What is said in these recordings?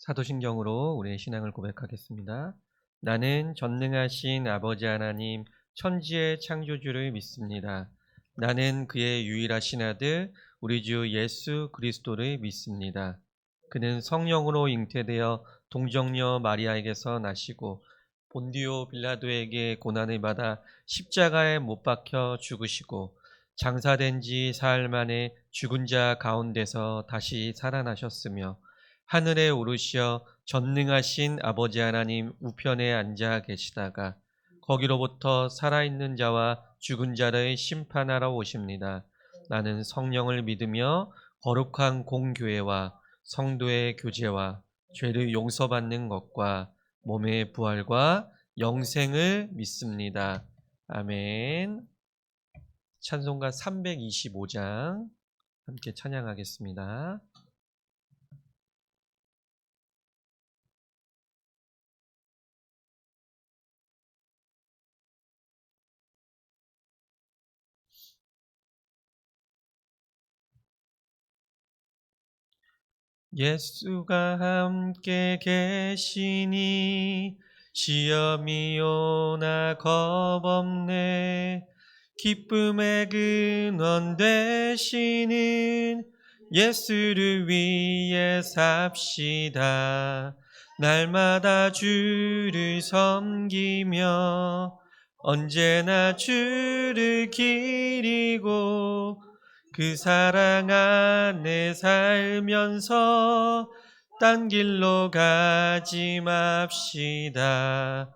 사도신경으로 우리의 신앙을 고백하겠습니다. 나는 전능하신 아버지 하나님 천지의 창조주를 믿습니다. 나는 그의 유일하신 아들 우리 주 예수 그리스도를 믿습니다. 그는 성령으로 잉태되어 동정녀 마리아에게서 나시고 본디오 빌라도에게 고난을 받아 십자가에 못 박혀 죽으시고 장사된 지 사흘 만에 죽은 자 가운데서 다시 살아나셨으며 하늘에 오르시어 전능하신 아버지 하나님 우편에 앉아 계시다가 거기로부터 살아있는 자와 죽은 자를 심판하러 오십니다. 나는 성령을 믿으며 거룩한 공교회와 성도의 교제와 죄를 용서받는 것과 몸의 부활과 영생을 믿습니다. 아멘. 찬송가 325장 함께 찬양하겠습니다. 예수가 함께 계시니 시험이 오나 겁없네. 기쁨의 근원 되시는 예수를 위해 삽시다. 날마다 주를 섬기며 언제나 주를 기리고 그 사랑 안에 살면서 딴 길로 가지 맙시다.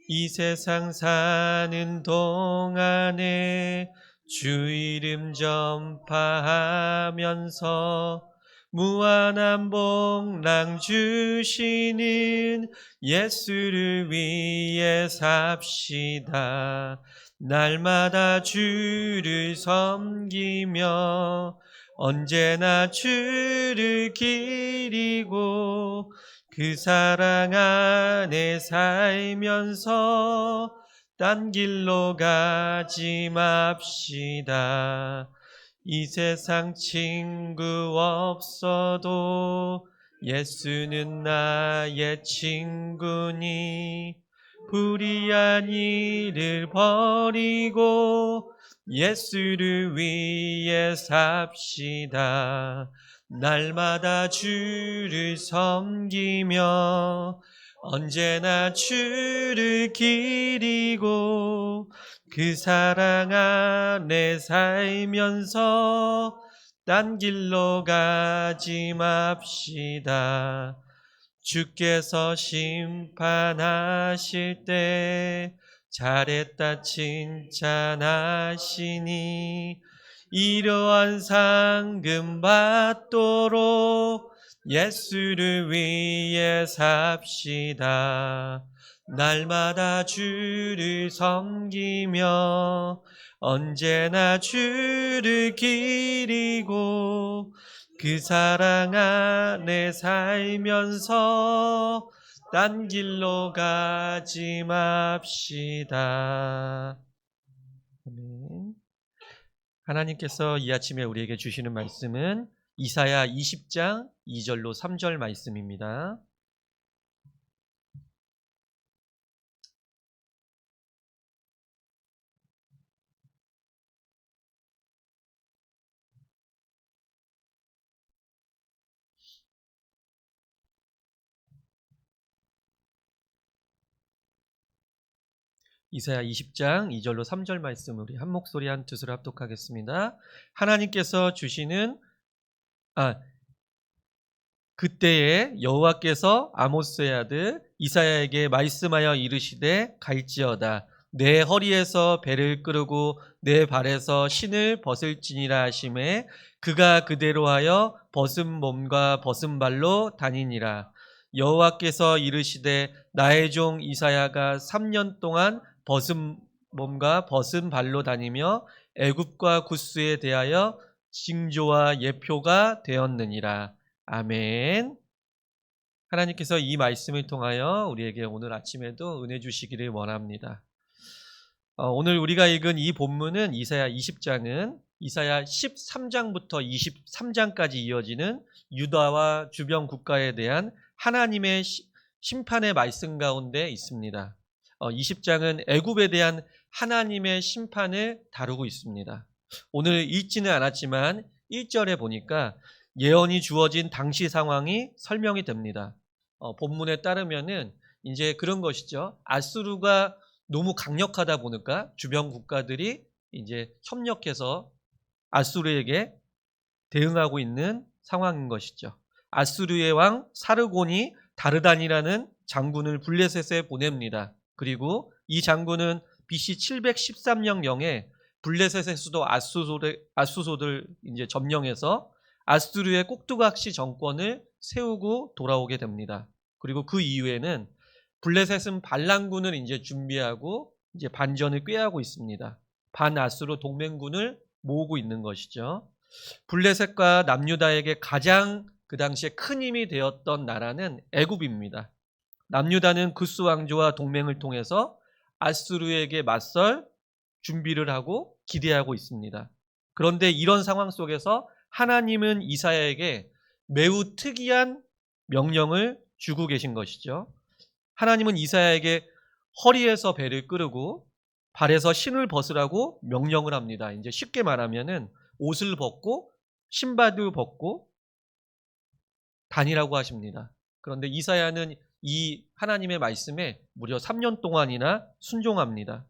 이 세상 사는 동안에 주 이름 전파하면서 무한한 복락 주시는 예수를 위해 삽시다. 날마다 주를 섬기며 언제나 주를 기리고 그 사랑 안에 살면서 딴 길로 가지 맙시다. 이 세상 친구 없어도 예수는 나의 친구니 불의한 일을 버리고 예수를 위해 삽시다. 날마다 주를 섬기며 언제나 주를 기리고 그 사랑 안에 살면서 딴 길로 가지 맙시다. 주께서 심판하실 때 잘했다 칭찬하시니 이러한 상금 받도록 예수를 위해 삽시다. 날마다 주를 섬기며 언제나 주를 기리고 그 사랑 안에 살면서 딴 길로 가지 맙시다. 아멘. 하나님께서 이 아침에 우리에게 주시는 말씀은 이사야 20장 2절로 3절 말씀입니다. 이사야 20장 2절로 3절 말씀 우리 한 목소리 한 뜻으로 합독하겠습니다. 하나님께서 주시는 그때에 여호와께서 아모스의 아들 이사야에게 말씀하여 이르시되 갈지어다 내 허리에서 배를 끄르고 내 발에서 신을 벗을지니라 하시매 그가 그대로 하여 벗은 몸과 벗은 발로 다니니라. 여호와께서 이르시되 나의 종 이사야가 3년 동안 벗은 몸과 벗은 발로 다니며 애굽과 구스에 대하여 징조와 예표가 되었느니라. 아멘. 하나님께서 이 말씀을 통하여 우리에게 오늘 아침에도 은혜 주시기를 원합니다. 오늘 우리가 읽은 이 본문은 이사야 20장은 이사야 13장부터 23장까지 이어지는 유다와 주변 국가에 대한 하나님의 심판의 말씀 가운데 있습니다. 20장은 애굽에 대한 하나님의 심판을 다루고 있습니다. 오늘 읽지는 않았지만 1절에 보니까 예언이 주어진 당시 상황이 설명이 됩니다. 본문에 따르면은 이제 그런 것이죠. 아수르가 너무 강력하다 보니까 주변 국가들이 이제 협력해서 아수르에게 대응하고 있는 상황인 것이죠. 아수르의 왕 사르곤이 다르단이라는 장군을 블레셋에 보냅니다. 그리고 이 장군은 BC 713년경에 블레셋의 수도 아수소를 이제 점령해서 아수르의 꼭두각시 정권을 세우고 돌아오게 됩니다. 그리고 그 이후에는 블레셋은 반란군을 이제 준비하고 이제 반전을 꾀하고 있습니다. 반아수르 동맹군을 모으고 있는 것이죠. 블레셋과 남유다에게 가장 그 당시에 큰 힘이 되었던 나라는 애굽입니다. 남유다는 구스 왕조와 동맹을 통해서 아수르에게 맞설 준비를 하고 기대하고 있습니다. 그런데 이런 상황 속에서 하나님은 이사야에게 매우 특이한 명령을 주고 계신 것이죠. 하나님은 이사야에게 허리에서 배를 끄르고 발에서 신을 벗으라고 명령을 합니다. 이제 쉽게 말하면은 옷을 벗고 신발도 벗고 다니라고 하십니다. 그런데 이사야는 이 하나님의 말씀에 무려 3년 동안이나 순종합니다.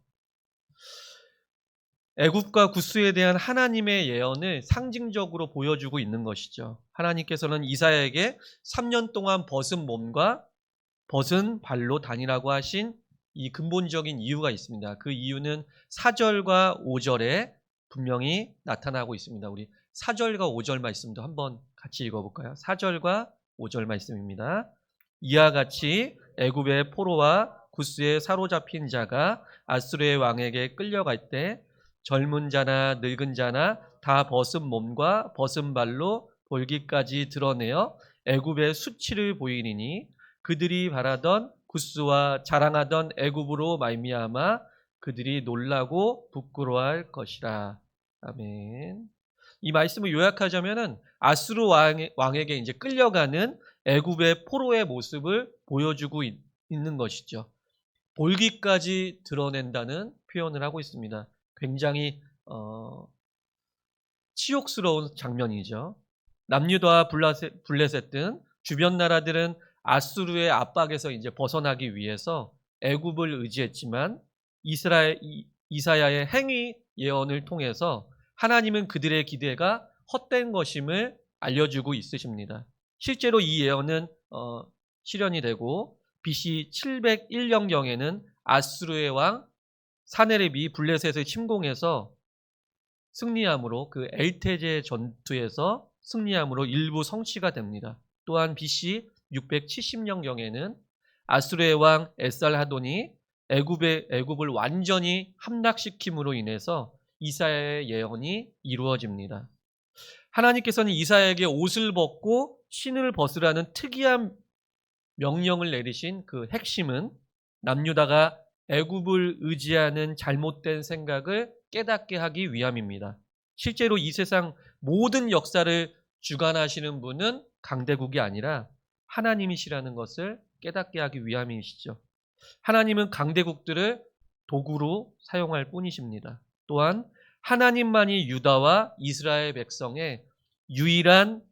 애굽과 구스에 대한 하나님의 예언을 상징적으로 보여주고 있는 것이죠. 하나님께서는 이사야에게 3년 동안 벗은 몸과 벗은 발로 다니라고 하신 이 근본적인 이유가 있습니다. 그 이유는 4절과 5절에 분명히 나타나고 있습니다. 우리 4절과 5절 말씀도 한번 같이 읽어볼까요? 4절과 5절 말씀입니다. 이와 같이 애굽의 포로와 구스에 사로잡힌 자가 아수르의 왕에게 끌려갈 때 젊은 자나 늙은 자나 다 벗은 몸과 벗은 발로 볼기까지 드러내어 애굽의 수치를 보이리니 그들이 바라던 구스와 자랑하던 애굽으로 말미암아 그들이 놀라고 부끄러워할 것이라. 아멘. 이 말씀을 요약하자면은 아수르 왕에게 이제 끌려가는 애굽의 포로의 모습을 보여주고 있는 것이죠. 볼기까지 드러낸다는 표현을 하고 있습니다. 굉장히 치욕스러운 장면이죠. 남유다와 블레셋 등 주변 나라들은 아수르의 압박에서 이제 벗어나기 위해서 애굽을 의지했지만 이사야의 행위 예언을 통해서 하나님은 그들의 기대가 헛된 것임을 알려주고 있으십니다. 실제로 이 예언은 실현이 되고 BC 701년경에는 아수르의 왕 사네립이 블레셋을 침공해서 승리함으로 그 엘테제 전투에서 승리함으로 일부 성취가 됩니다. 또한 BC 670년경에는 아수르의 왕 에살하돈이 애굽을 완전히 함락시킴으로 인해서 이사야의 예언이 이루어집니다. 하나님께서는 이사야에게 옷을 벗고 신을 벗으라는 특이한 명령을 내리신 그 핵심은 남유다가 애굽을 의지하는 잘못된 생각을 깨닫게 하기 위함입니다. 실제로 이 세상 모든 역사를 주관하시는 분은 강대국이 아니라 하나님이시라는 것을 깨닫게 하기 위함이시죠. 하나님은 강대국들을 도구로 사용할 뿐이십니다. 또한 하나님만이 유다와 이스라엘 백성의 유일한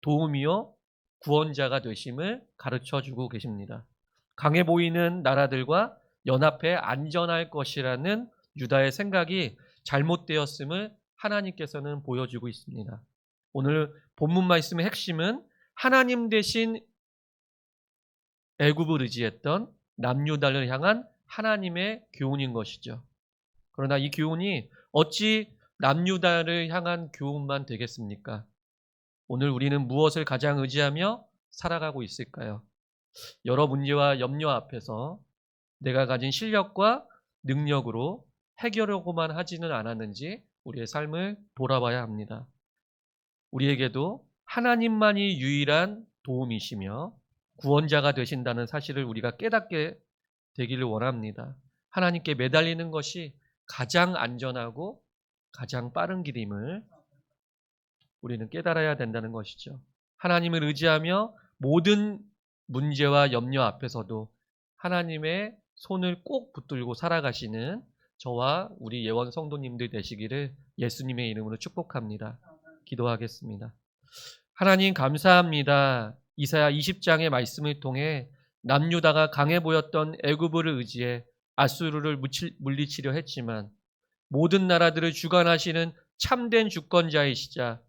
도움이요 구원자가 되심을 가르쳐주고 계십니다. 강해 보이는 나라들과 연합해 안전할 것이라는 유다의 생각이 잘못되었음을 하나님께서는 보여주고 있습니다. 오늘 본문 말씀의 핵심은 하나님 대신 애굽을 의지했던 남유다를 향한 하나님의 교훈인 것이죠. 그러나 이 교훈이 어찌 남유다를 향한 교훈만 되겠습니까? 오늘 우리는 무엇을 가장 의지하며 살아가고 있을까요? 여러 문제와 염려 앞에서 내가 가진 실력과 능력으로 해결하고만 하지는 않았는지 우리의 삶을 돌아봐야 합니다. 우리에게도 하나님만이 유일한 도움이시며 구원자가 되신다는 사실을 우리가 깨닫게 되기를 원합니다. 하나님께 매달리는 것이 가장 안전하고 가장 빠른 길임을 우리는 깨달아야 된다는 것이죠. 하나님을 의지하며 모든 문제와 염려 앞에서도 하나님의 손을 꼭 붙들고 살아가시는 저와 우리 예원 성도님들 되시기를 예수님의 이름으로 축복합니다. 기도하겠습니다. 하나님 감사합니다. 이사야 20장의 말씀을 통해 남유다가 강해 보였던 애굽을 의지해 아수르를 물리치려 했지만 모든 나라들을 주관하시는 참된 주권자이시자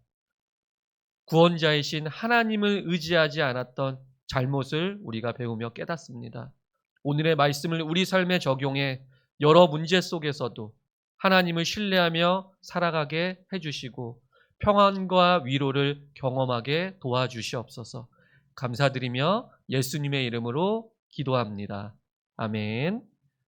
구원자이신 하나님을 의지하지 않았던 잘못을 우리가 배우며 깨닫습니다. 오늘의 말씀을 우리 삶에 적용해 여러 문제 속에서도 하나님을 신뢰하며 살아가게 해주시고 평안과 위로를 경험하게 도와주시옵소서. 감사드리며 예수님의 이름으로 기도합니다. 아멘.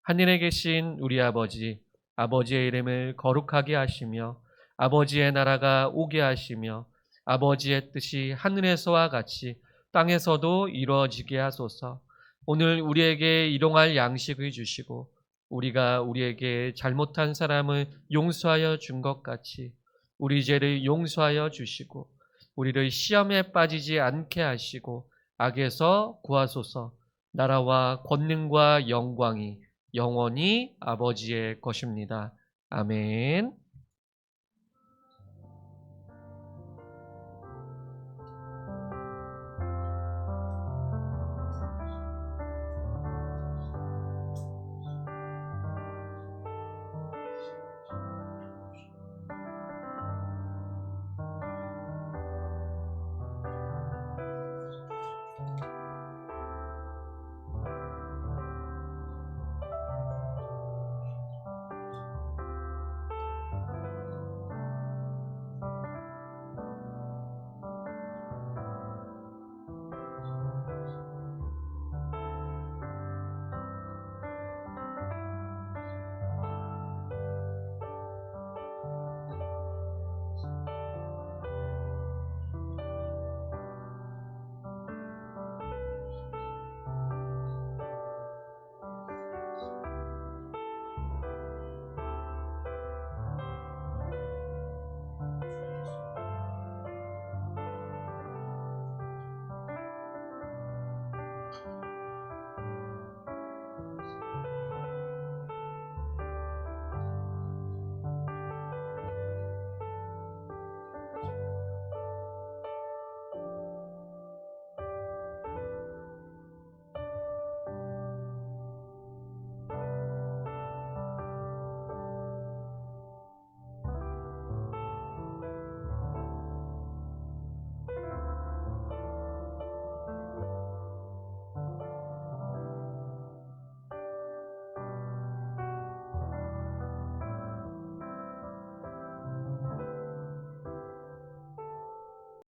하늘에 계신 우리 아버지, 아버지의 이름을 거룩하게 하시며 아버지의 나라가 오게 하시며 아버지의 뜻이 하늘에서와 같이 땅에서도 이루어지게 하소서. 오늘 우리에게 일용할 양식을 주시고 우리가 우리에게 잘못한 사람을 용서하여 준 것 같이 우리 죄를 용서하여 주시고 우리를 시험에 빠지지 않게 하시고 악에서 구하소서. 나라와 권능과 영광이 영원히 아버지의 것입니다. 아멘.